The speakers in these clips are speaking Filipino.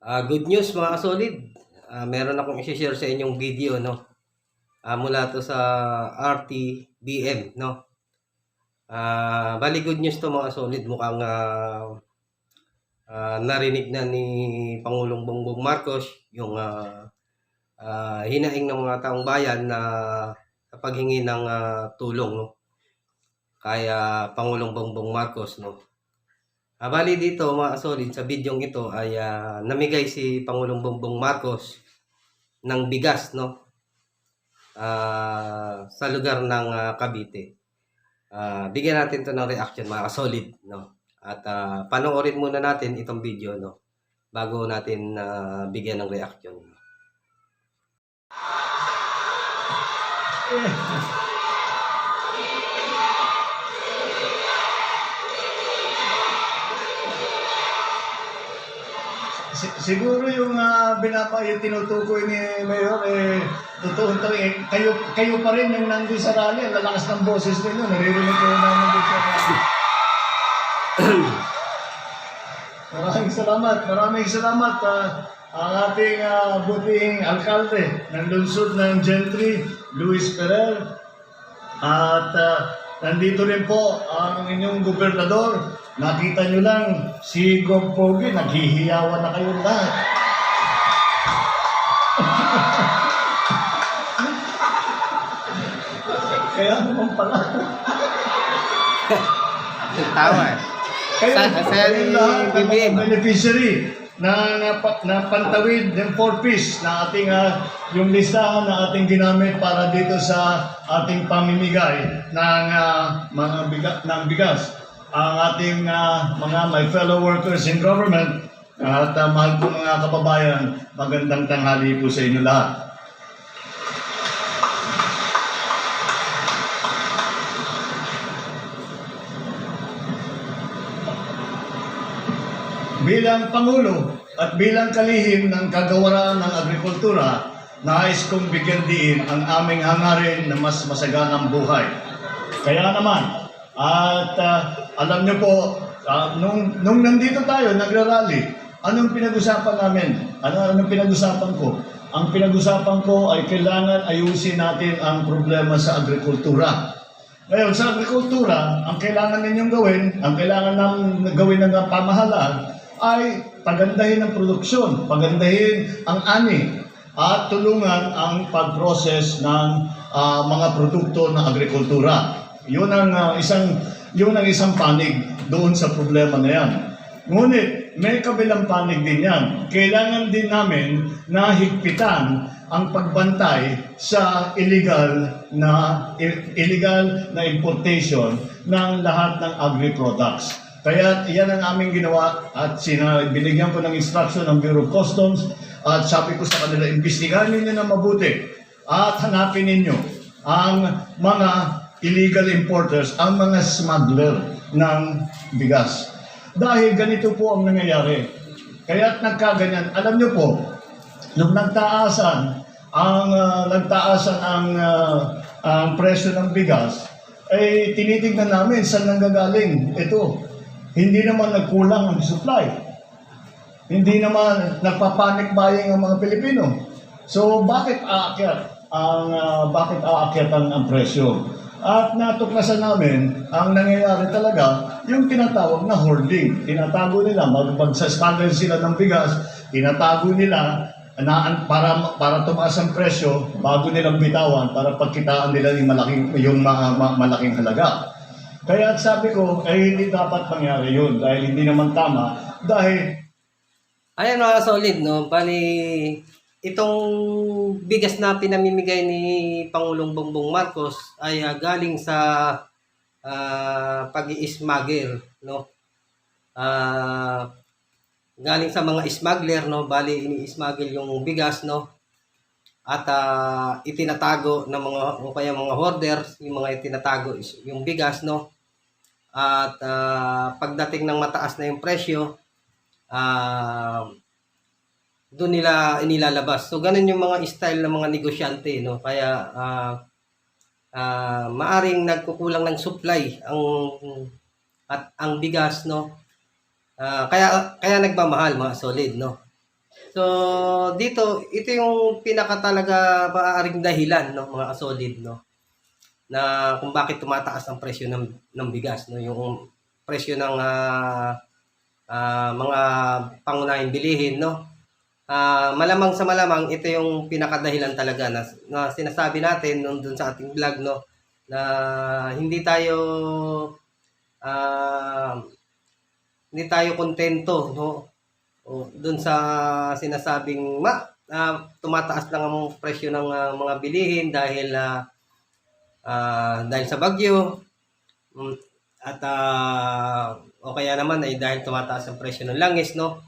Good news mga kasolid. Meron akong i-share sa inyong video, no. Mula to sa RTBM, no. Bali good news to mga kasolid. Mukhang narinig na ni Pangulong Bongbong Marcos yung hinaing ng mga taong bayan na sa paghingi ng tulong, no. Kaya Pangulong Bongbong Marcos, no. Bali dito mga kasolid, sa bidyong ito ay namigay si Pangulong Bongbong Marcos ng bigas, no, sa lugar ng Cavite. Bigyan natin to ng reaction mga kasolid, no. At panoorin muna natin itong video, no, bago natin bigyan ng reaction. Siguro yung yung tinutukoy ni Mayor, totoo ito, kayo pa rin yung nandun sa rally, ang lalakas ng boses ninyo, naririnig ko namin doon sa rally. Maraming salamat. Ang ating buting alkalde ng lungsod ng Gentry, Luis Ferrer, at nandito rin po ang inyong gobernador. Nakita nyo lang, si Gov Pogi, naghihiyawan na kayong lahat. Kaya naman pala. Tawa eh. Kayo lahat ang beneficiary na pantawid ng 4-piece na ating yung listahan na ating ginamit para dito sa ating pamimigay ng bigas. Ang ating my fellow workers in government at mahal po mga kababayan, magandang tanghali po sa inyo lahat. Bilang Pangulo at bilang kalihim ng kagawaran ng agrikultura, nais kong bigyan diin ang aming hangarin na mas masaganang buhay. Kaya naman, at alam niyo po, nung nandito tayo, nagrarally, anong pinag-usapan namin? Anong pinag-usapan ko? Ang pinag-usapan ko ay kailangan ayusin natin ang problema sa agrikultura. Ngayon, sa agrikultura, ang kailangan ninyong gawin, ang kailangan namin gawin ng pamahalaan, ay pagandahin ang produksyon, pagandahin ang ani, at tulungan ang pag-process ng mga produkto ng agrikultura. Yun ang isang panig doon sa problema na yan. Ngunit may kabilang panig din yan. Kailangan din namin na higpitan ang pagbantay sa illegal na importation ng lahat ng agri-products. Kaya yan ang aming ginawa at binigyan ko ng instruction ng Bureau of Customs at sabi ko sa kanila, imbestigahan ninyo na mabuti at hanapin ninyo ang mga illegal importers, ang mga smuggler ng bigas. Dahil ganito po ang nangyayari. Kaya't nagkaganyan. Alam niyo po, nung nagtaasan ang presyo ng bigas, ay tinitingnan namin saan nanggagaling ito. Hindi naman nagkulang ang supply. Hindi naman nagpapanik buying ang mga Pilipino. So bakit aakyat ang presyo? At natuklasan namin, ang nangyayari talaga, yung tinatawag na hoarding. Tinatago nila, magsascatter sila ng bigas, tinatago nila para tumaas ang presyo bago nilang bitawan para pagkitaan nila yung malaking halaga. Kaya sabi ko, hindi dapat mangyari yun dahil hindi naman tama. Ayan mga solid, no? Bali, itong bigas na pinamimigay ni Pangulong Bongbong Marcos ay galing sa pag-i-smuggle, no? Galing sa mga smuggler, no? Bali, ini-smuggle yung bigas, no? At itinatago ng mga hoarders, yung mga itinatago yung bigas, no? At pagdating ng mataas na yung presyo, doon nila inilalabas. So ganun yung mga style ng mga negosyante, no. Kaya maaring nagkukulang ng supply ang bigas, no. Kaya nagmamahal mga solid, no. So, dito, ito yung pinaka talaga maaaring dahilan, no, mga kasolid, no, na kung bakit tumataas ang presyo ng bigas, no, yung presyo ng mga pangunahing bilihin, no. Malamang sa malamang ito yung pinakadahilan talaga na sinasabi natin nung dun sa ating vlog, no, na hindi tayo ah, hindi tayo kontento, no, o dun sa sinasabing tumataas lang ang presyo ng mga bilihin dahil sa bagyo, mm, at o kaya naman ay dahil tumataas ang presyo ng langis, no.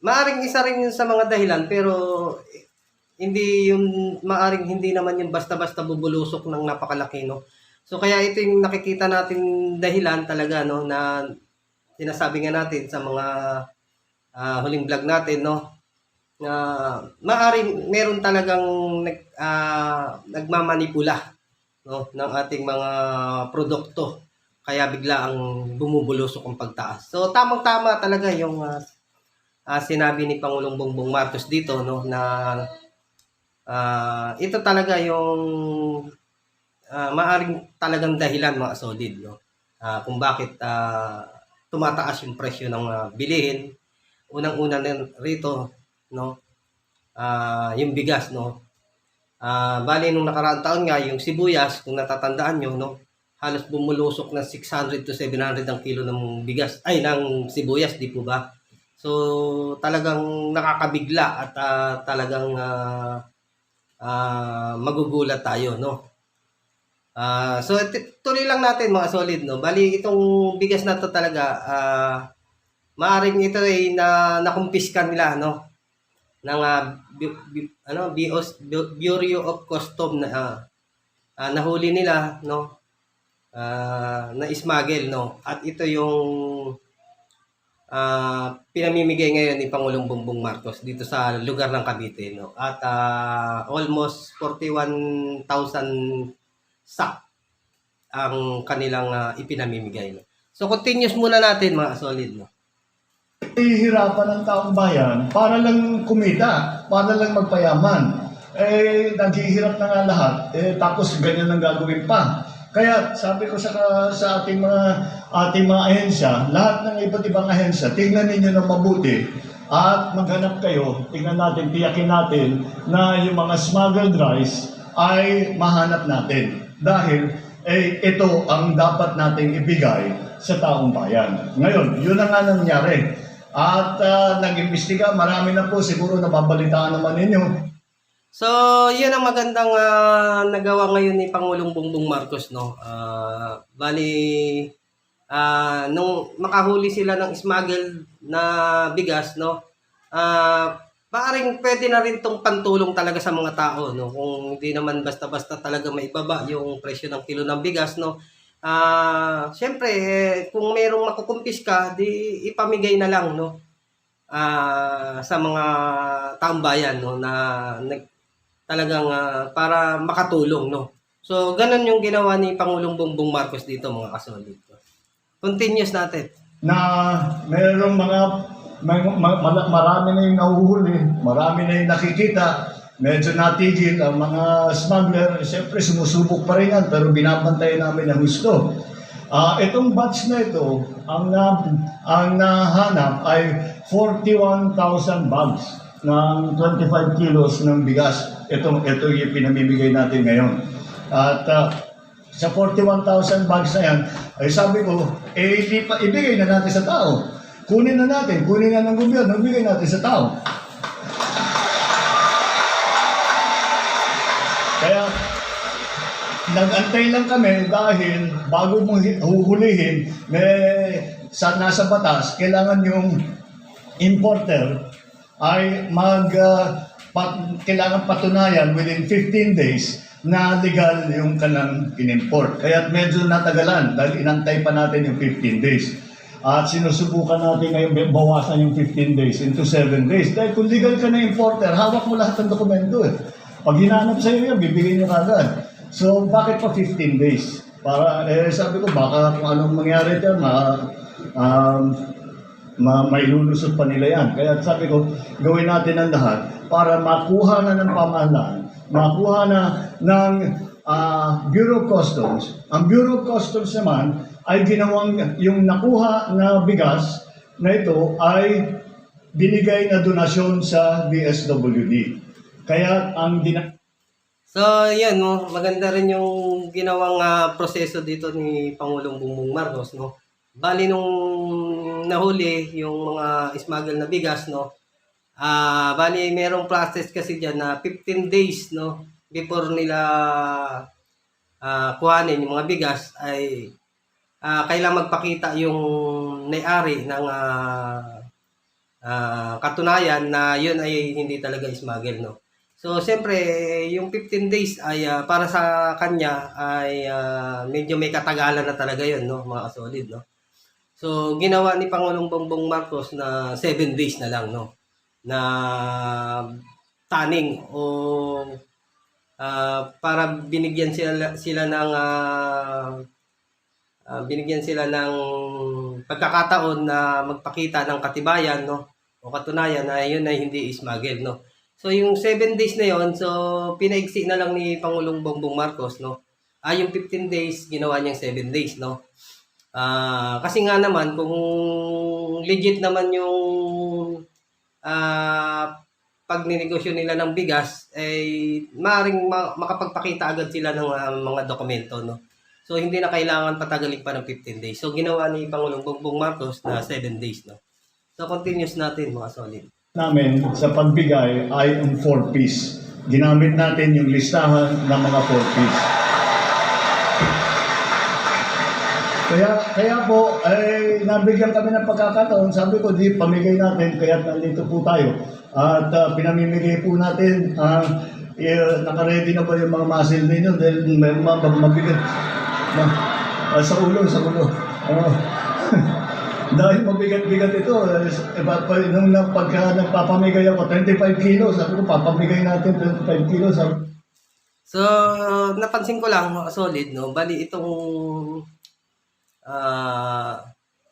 Maaring isa rin yun sa mga dahilan, pero maaring hindi naman yung basta-basta bubulusok ng napakalaki, no. So kaya ito yung nakikita natin dahilan talaga, no, na sinasabi nga natin sa mga huling vlog natin, no, na maaring meron talagang nagmamanipula, no, ng ating mga produkto, kaya bigla ang bumubulusok ang pagtaas. So tamang-tama talaga yung sinabi ni Pangulong Bongbong Marcos dito, no, na ito talaga yung maaring talagang dahilan, mga solid, no, kung bakit tumataas yung presyo ng bilihin. Unang-una rito, no, yung bigas, no. Bali nung nakaraang taon nga yung sibuyas, kung natatandaan nyo, no, halos bumulusok na 600 to 700 ang kilo ng bigas, ng sibuyas, di po ba? So talagang nakakabigla at talagang magugulat tayo, no. So tuloy lang natin, mga solid, no. Bali itong bigas na to talaga, maaring ito ay nakumpiska nila, no, ng Bureau of Custom na nahuli nila, no, na smuggle, no, at ito yung pinamimigay ngayon ni Pangulong Bongbong Marcos dito sa lugar ng Cavite, no, at almost 41,000 sack ang kanilang ipinamimigay, no. So continuous muna natin, mga solid, no. Hihirapan ng taong bayan para lang kumita, para lang magpayaman. Naghihirap na nga lahat, tapos ganyan ang gagawin pa. Kaya sabi ko sa ating mga ahensya, lahat ng iba't ibang ahensya, tingnan ninyo ng mabuti at maghanap kayo, tingnan natin, tiyakin natin na yung mga smuggled rice ay mahanap natin. Dahil ito ang dapat nating ibigay sa taong bayan. Ngayon, yun na nga nangyari. At nag-imbestiga, marami na po, siguro nababalitaan naman ninyo. So, yun ang magandang nagawa ngayon ni Pangulong Bongbong Marcos, no. Bali, nung makahuli sila ng smuggled na bigas, no, maaring pwede na rin tong pantulong talaga sa mga tao, no. Kung hindi naman basta-basta talaga maibaba yung presyo ng kilo ng bigas, no. Siyempre, kung merong makukumpiska, di ipamigay na lang, no, sa mga taong bayan, no, na talagang para makatulong, no. So, ganun yung ginawa ni Pangulong Bongbong Marcos dito, mga kasolid. Continuous natin. Na merong marami na yung nahuhuli, marami na yung nakikita, medyo natigil ang mga smuggler. Siyempre, sumusubok pa rin yan, pero binabantayan namin ng gusto. Itong batch na ito, ang nahanap ay 41,000 bags ng 25 kilos ng bigas. Ito yung pinamimigay natin ngayon. At sa 41,000 bags na yan, ay sabi ko, ibigay na natin sa tao. Kunin na ng gobyerno, ibigay natin sa tao. Kaya, nag-antay lang kami dahil bago mong huhulihin, nasa batas, kailangan yung importer ay kailangan patunayan within 15 days na legal yung kanang in-import. Kaya medyo natagalan dahil inantay pa natin yung 15 days. At sinusubukan natin ngayon bawasan yung 15 days into 7 days. Dahil kung legal ka na importer, hawak mo lahat ng dokumento eh. Pag hinanap sa iyo yan, bibigay niyo kagad. So, bakit pa 15 days? Para, sabi ko, baka kung anong mangyari dyan, mailulusot pa nila yan. Kaya sabi ko, gawin natin ang lahat para makuha na ng pamahalaan, makuha na ng Bureau of Customs. Ang Bureau of Customs naman ay ginawang yung nakuha na bigas na ito ay binigay na donasyon sa DSWD. Kaya So, yan, no? Maganda rin yung ginawang proseso dito ni Pangulong Bongbong Marcos, no? Bali nung nahuli yung mga smuggle na bigas, no? Bali merong process kasi diyan na 15 days, no? Before nila kuhanin yung mga bigas ay kailangan magpakita yung may-ari ng katunayan na yun ay hindi talaga smuggle, no? So, siyempre, yung 15 days ay para sa kanya ay medyo may katagalan na talaga yun, no, mga kasolid, no? So, ginawa ni Pangulong Bongbong Marcos na 7 days na lang, no, na taning o para binigyan sila ng pagkakataon na magpakita ng katibayan, no, o katunayan na yun ay hindi smuggle, no. So, yung 7 days na yon, so, pinaigsi na lang ni Pangulong Bongbong Marcos, no? Yung 15 days, ginawa niyang 7 days, no? Kasi nga naman, kung legit naman yung pagninegosyo nila ng bigas, ay maaaring makapagpakita agad sila ng mga dokumento, no? So, hindi na kailangan patagalin pa ng 15 days. So, ginawa ni Pangulong Bongbong Marcos na 7 days, no? So, continuous natin, mga solid. namin sa pagbigay ay ang 4-piece. Ginamit natin yung listahan ng mga 4-piece. Kaya po, ay nabigyan kami ng pagkakataon. Sabi ko, di pamigay natin, kaya nandito po tayo. At pinamimigay po natin, nakaready na ba yung mga muscle ninyo? Dahil may mabigat. Sa ulo. Dahil mabigat-bigat ito, nung pagka nagpapamigay ako, 25 kilos, sabi ko, papamigay natin 25 kilos. So, napansin ko lang, mga solid, no? Bali, itong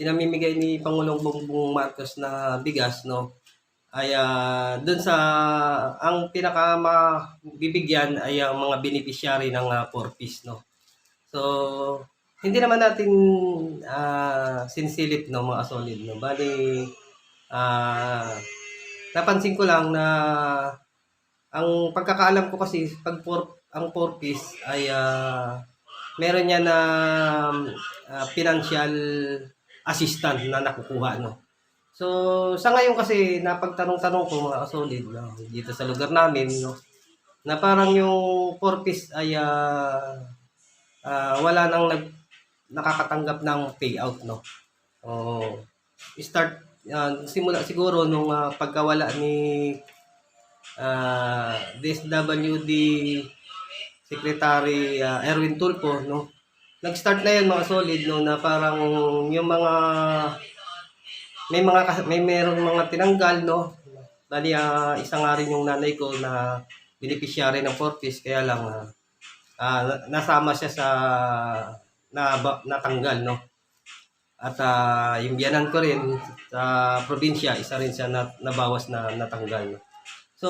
pinamimigay ni Pangulong Bongbong Marcos na bigas, no? Ay, dun sa, ang pinakamabibigyan ay ang mga beneficiary ng 4-piece, no? So, hindi naman natin sinsilip, no, mga solid, no. Bali, napansin ko lang na ang pagkakaalam ko kasi pag ang 4-piece ay meron niya na financial assistant na nakukuha, no. So, sa ngayon kasi napagtanong-tanong ko, mga solid, no, dito sa lugar namin, no, na parang yung 4-piece ay wala nang nakakatanggap ng payout, no. Simula siguro nung pagkawala ni DSWD Secretary Erwin Tulfo, no. Nag-start na 'yan, mga solid, no, na parang yung mga merong mga tinanggal, no. Bali isa nga rin yung nanay ko na beneficiary ng 4-piece, kaya lang nasama siya sa natanggal, no. At yung biyanan ko rin sa probinsya, isa rin siya nabawas na natanggal, no. So,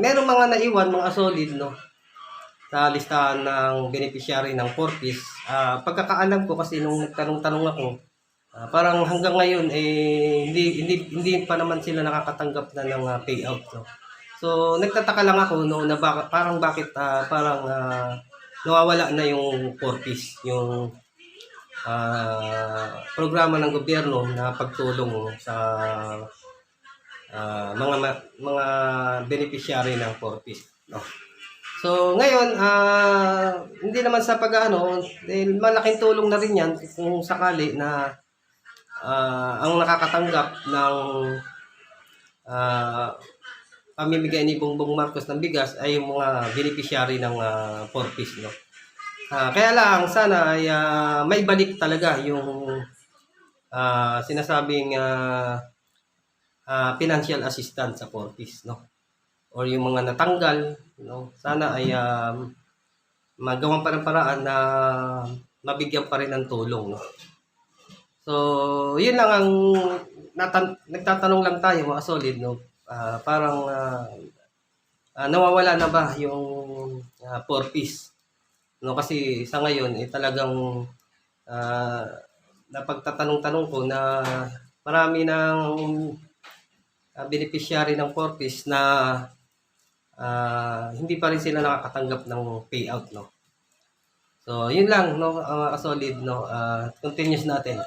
meron mga naiwan, mga solid, no, sa listahan ng beneficiary ng 4-piece. Pagkakaalam ko kasi nung nagtanong-tanong ako, parang hanggang ngayon hindi pa naman sila nakakatanggap na ng payout, no. So, nagtataka lang ako, no, na bakit nawawala na yung 4-piece, yung programa ng gobyerno na pagtulong sa mga beneficiary ng 4-piece, no. So ngayon hindi naman sa dahil malaking tulong na rin yan kung sakali na ang nakakatanggap ng pamimigay ni Bongbong Marcos ng bigas ay yung mga beneficiary ng 4-piece, no. Kaya lang sana ay maibalik talaga yung sinasabing financial assistance sa 4-piece, no, or yung mga natanggal, no. Sana ay magawan pa ng paraan na mabigyan pa rin ng tulong, no. So, yun lang ang nagtatanong lang tayo mga solid, no? Parang nawawala na ba yung 4-piece? No, kasi sa ngayon talagang ah, napagtatanong-tanong ko na marami ng beneficiary ng 4-piece na hindi pa rin sila nakakatanggap ng payout, no? So, yun lang, no, solid, no? Continuous natin.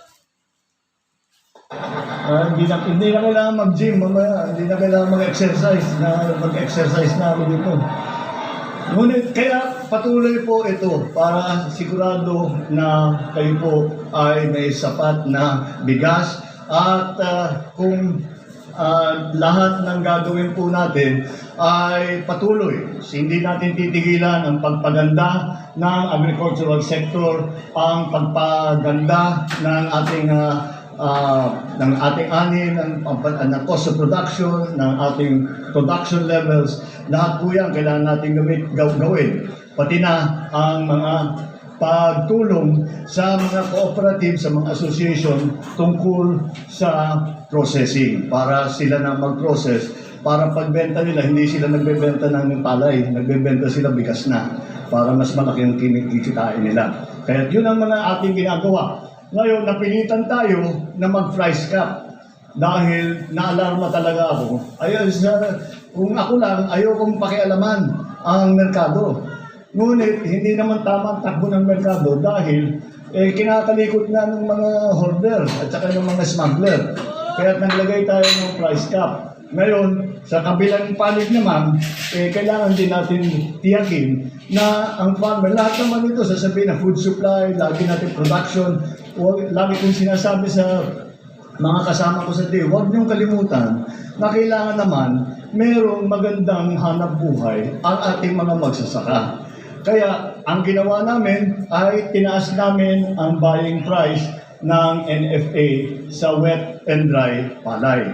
Hindi na kailangan mag-gym mamaya, hindi na kailangan mag-exercise na ako dito. Ngunit kaya patuloy po ito para sigurado na kayo po ay may sapat na bigas at kung lahat ng gagawin po natin ay patuloy. Hindi natin titigilan ang pagpaganda ng agricultural sector, ang pagpaganda ng ating ani, ng cost of production, ng ating production levels. Lahat po yan kailangan natin gawin. Pati na ang mga pagtulong sa mga cooperative, sa mga association tungkol sa processing para sila na mag-process para pagbenta nila, hindi sila nagbebenta ng palay, nagbebenta sila bigas na para mas malaki ang kikitain nila. Kaya yun ang mga ating ginagawa. Ngayon, napilitan tayo na mag-price cap dahil naalarma talaga ako. Kung ako lang, ayokong pakialaman ang merkado. Ngunit, hindi naman tamang takbo ng merkado dahil kinakalikot na ng mga hoarder at saka ng mga smuggler. Kaya naglagay tayo ng price cap. Ngayon, sa kabilang panig naman, kailangan din natin tiyakin na ang farmer, lahat naman ito, sasabihin na food supply, lagi natin production, lagi kong sinasabi sa mga kasama ko sa day, huwag niyong kalimutan na kailangan naman merong magandang hanap buhay ang ating mga magsasaka. Kaya ang ginawa namin ay tinaas namin ang buying price ng NFA sa wet and dry palay.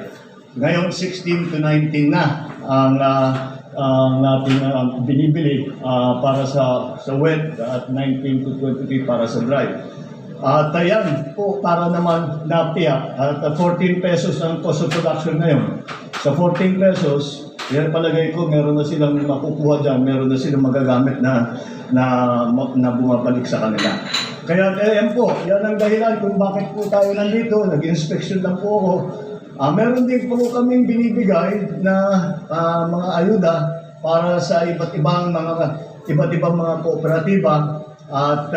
Ngayon 16 to 19 na ang ating binibili para sa wet at 19 to 23 para sa dry. At ayan po para naman napiyak at 14 pesos ang cost of production ngayon. Sa 14 pesos, yan palagay ko meron na silang makukuha dyan, meron na silang magagamit na bumabalik sa kanila. Kaya ayan po, yan ang dahilan kung bakit po tayo nandito, nag-inspection lang po ako. Meron din po kaming binibigay na mga ayuda para sa iba't ibang mga kooperatiba at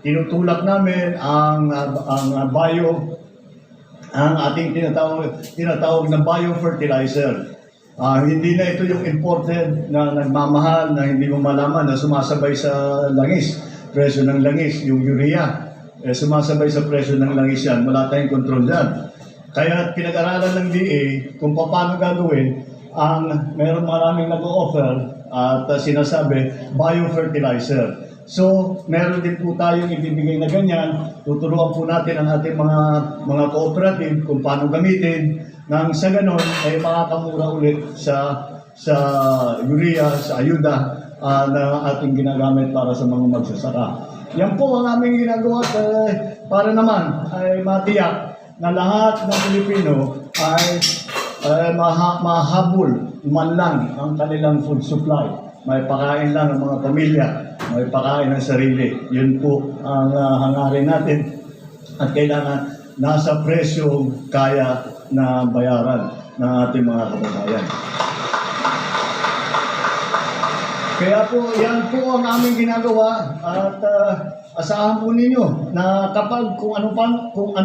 tinutulak namin ang ating tinatawag na biofertilizer. Hindi na ito yung imported na nagmamahal na hindi mo malaman na sumasabay sa langis, presyo ng langis, yung urea. Sumasabay sa presyo ng langis yan, wala tayong control dyan. Kaya pinag-aralan ng DA kung paano gagawin meron maraming nag-o-offer at sinasabi biofertilizer. So, meron din po tayong ibibigay na ganyan. Tuturuan po natin ang ating mga cooperative kung paano gamitin nang sa ganon ay makakamura ulit sa urea, sa ayuda na ating ginagamit para sa mga magsasaka. Yan po ang aming ginagawa para naman ay matiyak na lahat ng Pilipino ay mahabol man lang ang kanilang food supply. May pakain lang ng mga pamilya, may pakain ng sarili. Yun po ang hangarin natin at kailangan nasa presyong kaya na bayaran ng ating mga kababayan. Kaya po, yan po ang aming ginagawa at asahan po ninyo na kapag kung ano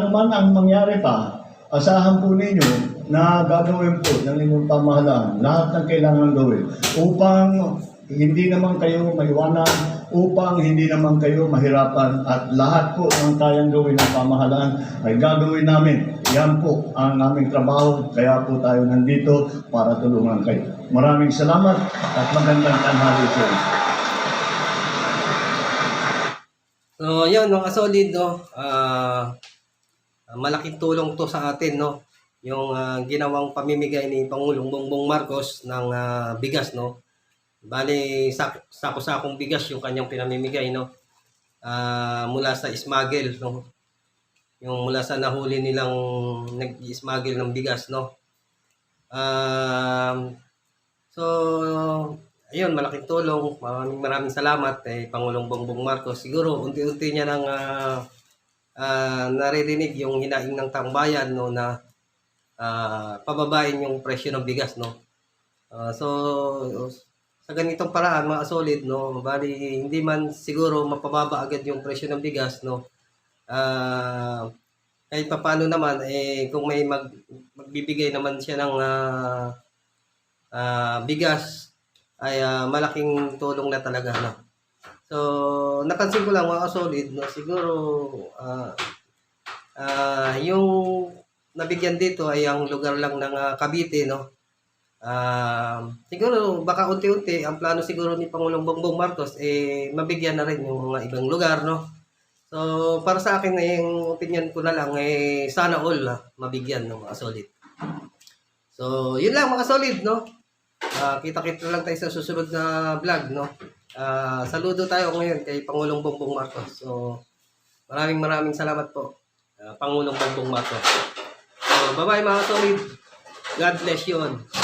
man ang mangyari pa, asahan po ninyo na gagawin po ng inyong pamahalaan lahat ng kailangan gawin upang hindi naman kayo maiwanan, upang hindi naman kayo mahirapan at lahat po ng kayang gawin ng pamahalaan ay gagawin namin. Yan po ang aming trabaho, kaya po tayo nandito para tulungan kayo. Maraming salamat at magandang tanghali po. So, yun, mga solid, no? Malaking tulong to sa atin, no? Yung ginawang pamimigay ni Pangulong Bongbong Marcos ng bigas, no? Bali, sako-sakong bigas yung kanyang pinamimigay, no? Mula sa smuggle, no? yung mula sa nahuli nilang nag-smuggle ng bigas, no? So, ayun, malaking tulong. Maraming salamat Pangulong Bongbong Marcos. Siguro, unti-unti niya nang naririnig yung hinaing ng taong bayan, no, na pababain yung presyo ng bigas, no. So, sa ganitong paraan, mga solid, no, bali, hindi man siguro mapababa agad yung presyo ng bigas, no. Kahit papaano naman, kung may magbibigay naman siya ng bigas, ay malaking tulong na talaga, no. So, napansin ko lang mga solid, no, siguro yung nabigyan dito ay ang lugar lang ng Cavite, no. Siguro baka unti-unti ang plano siguro ni Pangulong Bongbong Marcos mabigyan na rin yung mga ibang lugar, no. So, para sa akin yung opinion ko na lang sana all mabigyan ng mga solid. So, yun lang mga solid, no. Kita-kita lang tayo sa susunod na vlog, no. Saludo tayo ngayon kay Pangulong Bongbong Marcos. So, maraming salamat po, Pangulong Bongbong Marcos. So, bye-bye mga solid. God bless you all.